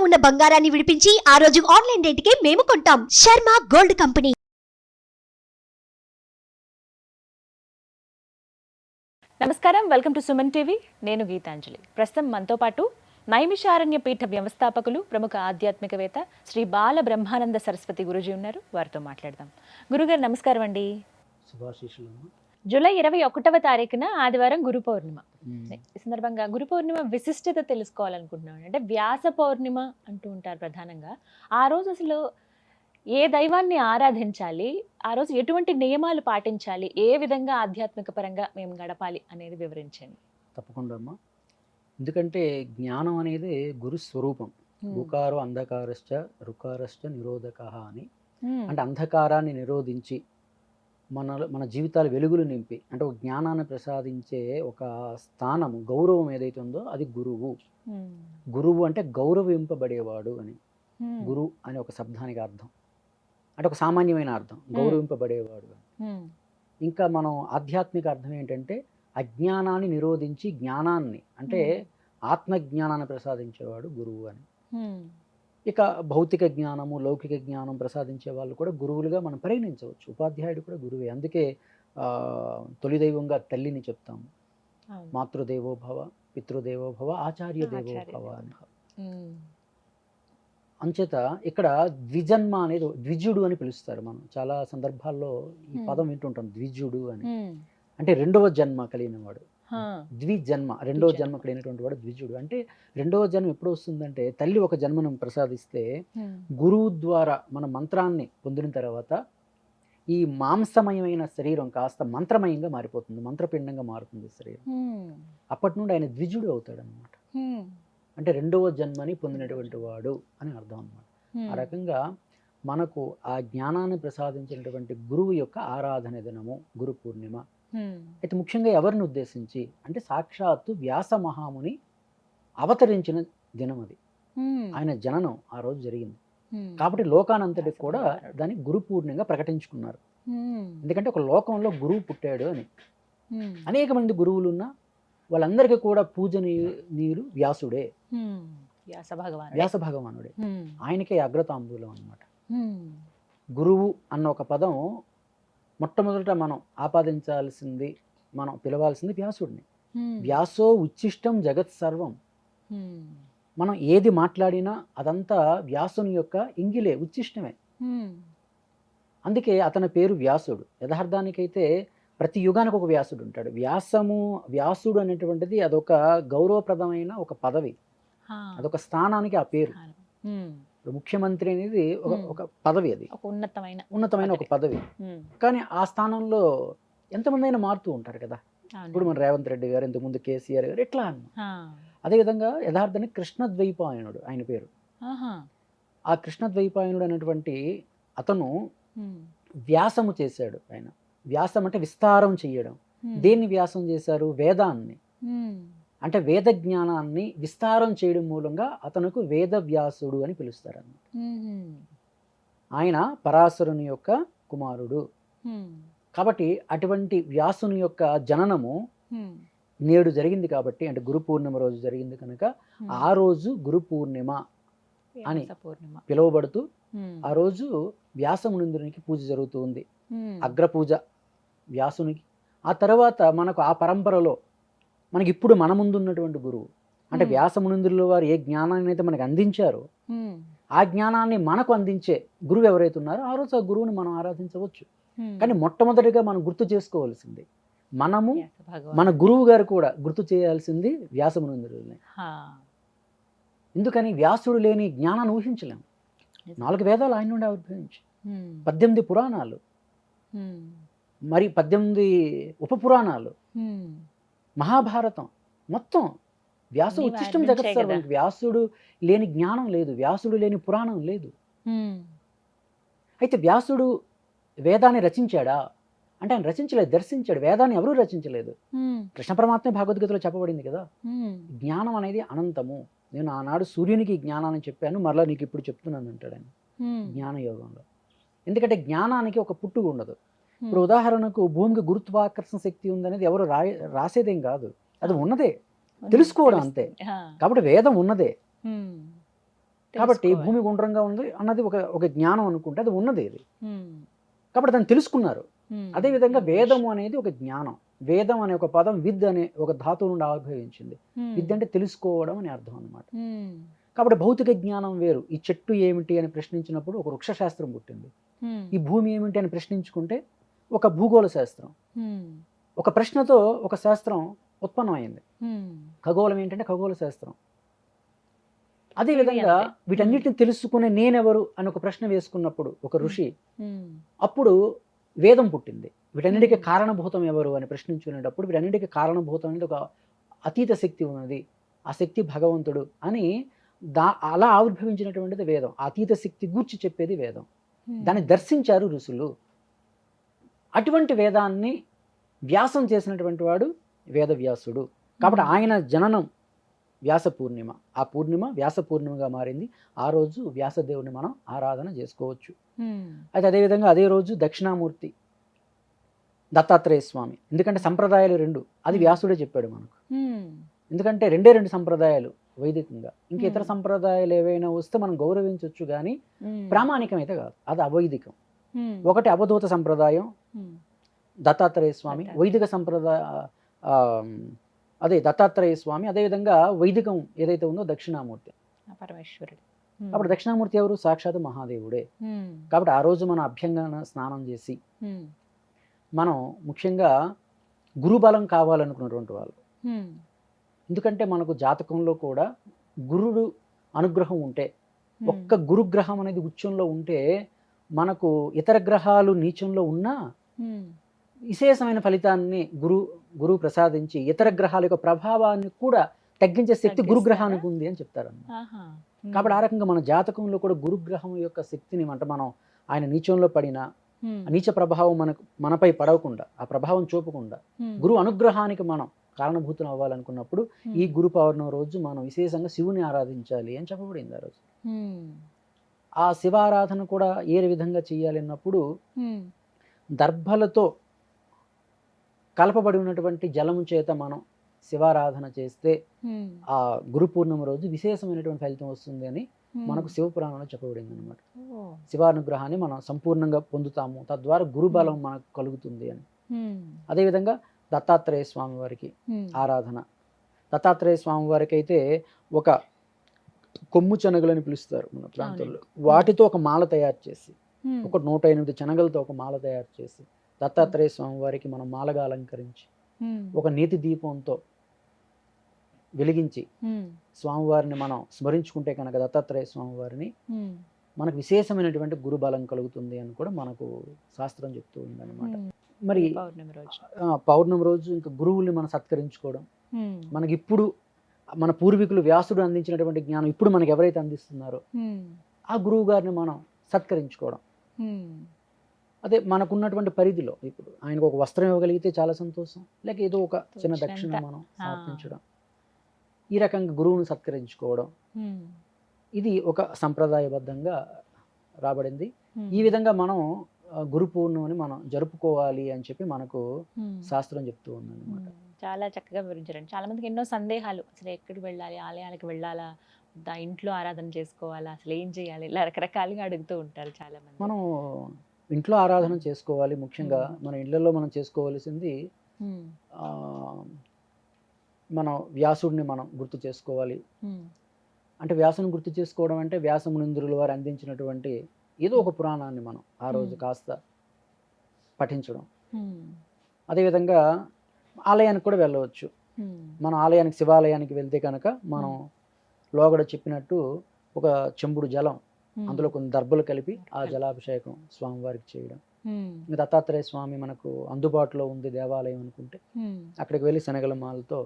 ఉన్న బంగారాన్ని విడిపించి ఆ రోజు ఆన్లైన్ రేటుకే మేము కొంటాం. Sharma gold company. నమస్కారం, వెల్కమ్ టు సుమన్ టీవీ. నేను గీతాంజలి. ప్రస్తుతం మనతో పాటు నైమిషారణ్య పీఠ వ్యవస్థాపకులు, ప్రముఖ ఆధ్యాత్మికవేత్త శ్రీ బాల బ్రహ్మానంద సరస్వతి గురుజీ ఉన్నారు. వారితో మాట్లాడదాం. గురుగారు నమస్కారం అండి. జూలై 21వ తారీఖున ఆదివారం గురు పౌర్ణిమ. ఈ సందర్భంగా గురు పౌర్ణిమ విశిష్టత తెలుసుకోవాలనుకుంటున్నాను. అంటే వ్యాస పౌర్ణిమ అంటూ ఉంటారు ప్రధానంగా. ఆ రోజు అసలు ఏ దైవాన్ని ఆరాధించాలి, ఆ రోజు ఎటువంటి నియమాలు పాటించాలి, ఏ విధంగా ఆధ్యాత్మిక పరంగా మేము గడపాలి అనేది వివరించండి. తప్పకుండా అమ్మా. ఎందుకంటే జ్ఞానం అనేది గురు స్వరూపం. గుకారో అంధకారశ్చ రుకారశ్చ నిరోధక అని. అంటే అంధకారాన్ని నిరోధించి మన జీవితాలు వెలుగులు నింపి, అంటే ఒక జ్ఞానాన్ని ప్రసాదించే ఒక స్థానం, గౌరవం ఏదైతే ఉందో అది గురువు. గురువు అంటే గౌరవింపబడేవాడు అని. గురు అనే ఒక శబ్దానికి అర్థం, అంటే ఒక సామాన్యమైన అర్థం, గౌరవింపబడేవాడు అని. ఇంకా మనం ఆధ్యాత్మిక అర్థం ఏంటంటే అజ్ఞానాన్ని నిరోధించి జ్ఞానాన్ని, అంటే ఆత్మజ్ఞానాన్ని ప్రసాదించేవాడు గురువు అని. ఇక భౌతిక జ్ఞానము, లౌకిక జ్ఞానం ప్రసాదించే వాళ్ళు కూడా గురువులుగా మనం పరిగణించవచ్చు. ఉపాధ్యాయుడు కూడా గురువే. అందుకే తొలి దైవంగా తల్లిని చెప్తాము. మాతృదేవోభవ, పితృదేవోభవ, ఆచార్య దేవోభవ అని. అంచేత ఇక్కడ ద్విజన్మ అనేది, ద్విజుడు అని పిలుస్తారు. మనం చాలా సందర్భాల్లో ఈ పదం వింటుంటాం, ద్విజుడు అని. అంటే రెండవ జన్మ కలిగిన వాడు. ద్విజన్మ, రెండవ జన్మ కలిగినటువంటి వాడు ద్విజుడు. అంటే రెండవ జన్మ ఎప్పుడు వస్తుందంటే, తల్లి ఒక జన్మను ప్రసాదిస్తే గురువు ద్వారా మన మంత్రాన్ని పొందిన తర్వాత ఈ మాంసమయమైన శరీరం కాస్త మంత్రమయంగా మారిపోతుంది, మంత్రపిండంగా మారుతుంది శరీరం. అప్పటి నుండి ఆయన ద్విజుడు అవుతాడు అనమాట. అంటే రెండవ జన్మని పొందినటువంటి వాడు అని అర్థం అన్నమాట. ఆ రకంగా మనకు ఆ జ్ఞానాన్ని ప్రసాదించినటువంటి గురువు యొక్క ఆరాధన దినము గురు పూర్ణిమ. అయితే ముఖ్యంగా ఎవరిని ఉద్దేశించి అంటే, సాక్షాత్తు వ్యాస మహాముని అవతరించిన దినం అది. ఆయన జననం ఆ రోజు జరిగింది కాబట్టి లోకానంతటికి కూడా దాన్ని గురు పూర్ణిమగా ప్రకటించుకున్నారు. ఎందుకంటే ఒక లోకంలో గురువు పుట్టాడు అని. అనేక మంది గురువులు ఉన్నా వాళ్ళందరికీ కూడా పూజనీయులు వ్యాసుడే, వ్యాస భగవానుడే. ఆయనకే అగ్రతాంబూలం అన్నమాట. గురువు అన్న ఒక పదం మొట్టమొదట మనం ఆపాదించాల్సింది, మనం పిలవాల్సింది వ్యాసుడిని. వ్యాసో ఉచ్చిష్టం జగత్ సర్వం. మనం ఏది మాట్లాడినా అదంతా వ్యాసుని యొక్క ఇంగిలే, ఉచ్చిష్టమే. అందుకే అతని పేరు వ్యాసుడు. యథార్థానికైతే ప్రతి యుగానికి ఒక వ్యాసుడు ఉంటాడు. వ్యాసుడు అనేటువంటిది అదొక గౌరవప్రదమైన ఒక పదవి, అదొక స్థానానికి ఆ పేరు. ముఖ్యమంత్రి అనేది ఒక పదవి, అది ఉన్నతమైన ఒక పదవి. కానీ ఆ స్థానంలో ఎంతమంది అయినా మారుతూ ఉంటారు కదా. ఇప్పుడు మన రేవంత్ రెడ్డి గారు, ఇంతకుముందు కేసీఆర్ గారు, ఎట్లా అన్న. అదేవిధంగా యథార్థానికి కృష్ణద్వైపాయనుడు ఆయన పేరు. ఆ కృష్ణద్వైపాయనుడు అనేటువంటి అతను వ్యాసము చేశాడు. ఆయన వ్యాసం అంటే విస్తారం చేయడం. దేన్ని వ్యాసం చేశారు? వేదాన్ని. అంటే వేద జ్ఞానాన్ని విస్తారం చేయడం మూలంగా అతనుకు వేద వ్యాసుడు అని పిలుస్తారు అన్నమాట. ఆయన పరాశరుని యొక్క కుమారుడు. కాబట్టి అటువంటి వ్యాసుని యొక్క జననము నేడు జరిగింది కాబట్టి, అంటే గురు పూర్ణిమ రోజు జరిగింది కనుక ఆ రోజు గురు పూర్ణిమ అని పిలువబడుతూ ఆ రోజు వ్యాసమునింద్రునికి పూజ జరుగుతుంది, అగ్రపూజ వ్యాసునికి. ఆ తర్వాత మనకు ఆ పరంపరలో మనకి ఇప్పుడు మన ముందున్నటువంటి గురువు, అంటే వ్యాసమునింద్రుల వారు ఏ జ్ఞానాన్ని అయితే మనకు అందించారో ఆ జ్ఞానాన్ని మనకు అందించే గురువు ఎవరైతే ఉన్నారో ఆ రోజు ఆ గురువుని మనం ఆరాధించవచ్చు. కానీ మొట్టమొదటిగా మనం గుర్తు చేసుకోవాల్సింది, మనము మన గురువు గారు కూడా గుర్తు చేయాల్సింది వ్యాసమునింద్రుల్ని. ఎందుకని? వ్యాసుడు లేని జ్ఞానాన్ని ఊహించలేము. 4 వేదాలు ఆయన నుండి ఆవిర్భవించి, 18 పురాణాలు, మరి 18 ఉపపురాణాలు, మహాభారతం మొత్తం వ్యాసు ఉచ్చిష్టం జగత్ సర్వం. వ్యాసుడు లేని జ్ఞానం లేదు, వ్యాసుడు లేని పురాణం లేదు. అయితే వ్యాసుడు వేదాన్ని రచించాడా అంటే ఆయన రచించలేదు, దర్శించాడు. వేదాన్ని ఎవరూ రచించలేదు. కృష్ణ పరమాత్మ భగవద్గీతలో చెప్పబడింది కదా, జ్ఞానం అనేది అనంతము. నేను ఆనాడు సూర్యునికి జ్ఞానాన్ని చెప్పాను, మరలా నీకు ఇప్పుడు చెప్తున్నాను అంటాడు ఆయన జ్ఞానయోగంలో. ఎందుకంటే జ్ఞానానికి ఒక పుట్టుక ఉండదు. ఇప్పుడు ఉదాహరణకు భూమికి గురుత్వాకర్షణ శక్తి ఉందనేది ఎవరు రాసేదేం కాదు, అది ఉన్నదే, తెలుసుకోవడం అంతే. కాబట్టి వేదం ఉన్నదే. కాబట్టి తెలుసుకోవాలి. భూమి గుండ్రంగా ఉంది అన్నది ఒక జ్ఞానం అనుకుంటే అది ఉన్నది ఇది. ఉమ్, కాబట్టి దాన్ని తెలుసుకున్నారు. ఉమ్, అదేవిధంగా knowledge. వేదము అనేది ఒక జ్ఞానం. వేదం అనే ఒక పదం విద్ అనే ఒక ధాతువు నుండి ఆవిర్భవించింది. ఉమ్, విద్ అంటే తెలుసుకోవడం అని అర్థం అనమాట. ఉమ్, కాబట్టి భౌతిక జ్ఞానం వేరు. ఈ చెట్టు ఏమిటి అని ప్రశ్నించినప్పుడు ఒక వృక్షశాస్త్రం పుట్టింది. ఉమ్, ఈ భూమి ఏమిటి అని ప్రశ్నించుకుంటే ఒక భూగోళ శాస్త్రం. ఉమ్, ఒక ప్రశ్నతో ఒక శాస్త్రం ఉత్పన్నమైంది. ఉమ్, ఖగోళం ఏంటంటే ఖగోళ శాస్త్రం. అదే ఇది విధంగా అంతే. వీటన్నిటిని తెలుసుకునే నేనెవరు అని ఒక ప్రశ్న వేసుకున్నప్పుడు ఒక ఋషి, ఉమ్, అప్పుడు వేదం పుట్టింది. వీటన్నిటికీ కారణభూతం ఎవరు అని ప్రశ్నించుకునేటప్పుడు వీటన్నిటికీ కారణభూతం అనేది ఒక అతీత శక్తి ఉన్నది, ఆ శక్తి భగవంతుడు అని అలా ఆవిర్భవించినటువంటిది వేదం. ఆ అతీత శక్తి గూర్చి చెప్పేది వేదం. ఉమ్, దాన్ని దర్శించారు ఋషులు. అటువంటి వేదాన్ని వ్యాసం చేసినటువంటి వాడు వేదవ్యాసుడు. కాబట్టి ఆయన జననం వ్యాస పూర్ణిమ. ఆ పూర్ణిమ వ్యాస పూర్ణిమగా మారింది. ఆ రోజు వ్యాసదేవుని మనం ఆరాధన చేసుకోవచ్చు. ఉమ్, అయితే అదేవిధంగా అదే రోజు దక్షిణామూర్తి దత్తాత్రేయ స్వామి. ఎందుకంటే సంప్రదాయాలు రెండు, అది వ్యాసుడే చెప్పాడు మనకు. ఉమ్, ఎందుకంటే రెండు సంప్రదాయాలు వైదికంగా. ఇంకా ఇతర Hmm. సంప్రదాయాలు ఏవైనా వస్తే మనం గౌరవించవచ్చు, కానీ ఉమ్, ప్రామాణికం అయితే కాదు, అది అవైదికం. ఉమ్, ఒకటి అవధూత సంప్రదాయం ఉమ్, దత్తాత్రేయ స్వామి, దత్తాత్రేయ. వైదిక సంప్రదాయ ఆ, అదే దత్తాత్రేయ స్వామి. అదేవిధంగా వైదికం ఏదైతే ఉందో దక్షిణామూర్తి. ఆ పరమేశ్వరుడు. ఉమ్, అప్పుడు దక్షిణామూర్తి ఎవరు? సాక్షాత్ మహాదేవుడే. ఉమ్, కాబట్టి ఆ రోజు మన అభ్యంగన స్నానం చేసి ఉమ్, మనం ముఖ్యంగా గురుబలం కావాలనుకున్నటువంటి వాళ్ళు. ఉమ్, ఎందుకంటే మనకు జాతకంలో కూడా గురుడు అనుగ్రహం ఉంటే, ఉమ్, ఒక్క గురుగ్రహం అనేది ఉచ్చంలో ఉంటే మనకు ఇతర గ్రహాలు నీచంలో ఉన్నా ఉమ్, విశేషమైన ఫలితాన్ని గురువు ప్రసాదించి ఇతర గ్రహాల యొక్క ప్రభావాన్ని కూడా తగ్గించే శక్తి తగ్గిస్తారా? గురుగ్రహానికి ఉంది అని చెప్తారన్నమాట. ఆహా, ఉమ్, కాబట్టి ఆ రకంగా మన జాతకంలో కూడా గురుగ్రహం యొక్క శక్తిని మనం ఆయన నీచంలో పడిన ఉమ్, నీచ ప్రభావం మనపై పడవకుండా, ఆ ప్రభావం చూపకుండా ఉమ్, గురు అనుగ్రహానికి మనం కారణభూతం అవ్వాలనుకున్నప్పుడు ఉమ్, ఈ గురు పౌర్ణమి రోజు మనం విశేషంగా శివుని ఆరాధించాలి అని చెప్పబడింది ఆ రోజు. ఉమ్, ఆ శివారాధన కూడా ఏ విధంగా చేయాలి అన్నప్పుడు ఉమ్, దర్భలతో కలపబడి ఉన్నటువంటి జలము చేత మనం శివారాధన చేస్తే ఉమ్, ఆ గురు పూర్ణిమ రోజు విశేషమైనటువంటి ఫలితం వస్తుంది అని ఉమ్, మనకు శివపురాణంలో చెప్పబడింది అనమాట. ఓ, శివానుగ్రహాన్ని మనం సంపూర్ణంగా పొందుతాము, తద్వారా గురుబలం మనకు కలుగుతుంది అని. ఉమ్, అదేవిధంగా దత్తాత్రేయ స్వామి వారికి ఉమ్, ఆరాధన. దత్తాత్రేయ స్వామి వారికి అయితే ఒక కొమ్ము శనగలని పిలుస్తారు మన ప్రాంతంలో. వాటితో ఒక మాల తయారు చేసి, ఉమ్, ఒక 108 శనగలతో ఒక మాల తయారు చేసి దత్తాత్రేయ స్వామి వారికి మనం మాలగా అలంకరించి ఉమ్, ఒక నీతి దీపంతో వెలిగించి ఉమ్, స్వామివారిని మనం స్మరించుకుంటే కనుక దత్తాత్రేయ స్వామివారిని ఉమ్, మనకు విశేషమైనటువంటి గురుబలం కలుగుతుంది అని కూడా మనకు శాస్త్రం చెప్తూ ఉందన్నమాట. ఉమ్, మరి పౌర్ణమి రోజు. పౌర్ణమి రోజు ఇంకా గురువుల్ని మనం సత్కరించుకోవడం, ఉమ్, మనకి ఇప్పుడు మన పూర్వీకులు వ్యాసుడు అందించినటువంటి జ్ఞానం ఇప్పుడు మనకి ఎవరైతే అందిస్తున్నారో ఉమ్, ఆ గురువు గారిని మనం సత్కరించుకోవడం. ఉమ్, అదే మనకున్నటువంటి పరిధిలో ఇప్పుడు ఆయనకు ఒక వస్త్రం ఇవ్వగలిగితే చాలా సంతోషం, లేక ఏదో ఒక చిన్న తోచినంత. దక్షిణ మనం సమర్పించడం, ఈ రకంగా గురువుని సత్కరించుకోవడం, ఉమ్, ఇది ఒక సంప్రదాయబద్ధంగా రాబడింది. ఉమ్, ఈ విధంగా మనం గురు పూర్ణిమని మనం జరుపుకోవాలి అని చెప్పి మనకు ఉమ్, శాస్త్రం చెప్తూ ఉందన్నమాట. చాలా చక్కగా వివరించారండి. చాలా మందికి ఎన్నో సందేహాలు, అసలు ఎక్కడికి వెళ్ళాలి, ఆలయాలకు వెళ్ళాలా, ఇంట్లో ఆరాధన చేసుకోవాలా, అసలు ఏం చేయాలి, ఇలా రకరకాలుగా అడుగుతూ ఉంటారు చాలా మంది. మనం ఇంట్లో ఆరాధన చేసుకోవాలి. ముఖ్యంగా మన ఇళ్లలో మనం చేసుకోవాల్సింది ఉమ్, ఆ, మనం వ్యాసుడిని మనం గుర్తు చేసుకోవాలి. ఉమ్, అంటే వ్యాసుని గుర్తు చేసుకోవడం అంటే వ్యాసమునింద్రుల వారు అందించినటువంటి ఏదో ఒక పురాణాన్ని మనం ఆ రోజు కాస్త పఠించడం. ఉమ్, అదేవిధంగా ఆలయానికి కూడా వెళ్ళవచ్చు. ఉమ్, మనం ఆలయానికి, శివాలయానికి వెళ్తే కనుక మనం లోగడ చెప్పినట్టు ఒక చెంబుడు జలం, ఉమ్, అందులో కొన్ని దర్భలు కలిపి ఆ జలాభిషేకం స్వామివారికి చేయడం. ఉమ్, ఇంకా దత్తాత్రేయ స్వామి మనకు అందుబాటులో ఉంది దేవాలయం అనుకుంటే ఉమ్, అక్కడికి వెళ్ళి శనగల మాలతో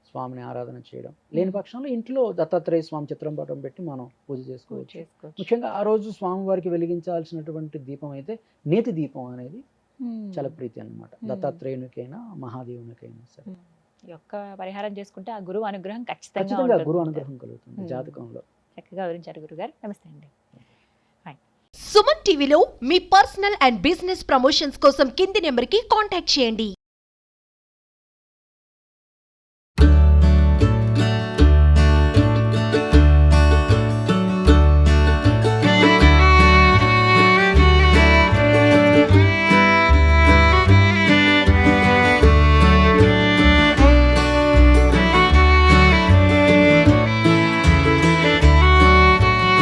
స్వామిని ఆరాధన చేయడం. లేని పక్షంలో ఇంట్లో దత్తాత్రేయ స్వామి చిత్రం పటం పెట్టి మనం పూజ చేసుకోవచ్చు. చేసుకోవచ్చు. ముఖ్యంగా ఆ రోజు స్వామివారికి వెలిగించాల్సినటువంటి దీపం అయితే నేతి దీపం అనేది ఉమ్, చాలా ప్రీతి అన్నమాట. దత్తాత్రేయునికైనా మహాదేవునికైనా సరే ఉమ్, ఈ ఒక్క పరిహారం చేసుకుంటే ఆ గురువు అనుగ్రహం ఖచ్చితంగా ఖచ్చితంగా ఉంటుంది. గురు అనుగ్రహం కలుగుతుంది జాతకంలో. చక్కగా వివరించారు గురుగారు. నమస్తే అండి. సుమన్ టీవీలో మీ పర్సనల్ అండ్ బిజినెస్ ప్రమోషన్స్ కోసం కింది నెంబర్కి కాంటాక్ట్ చేయండి.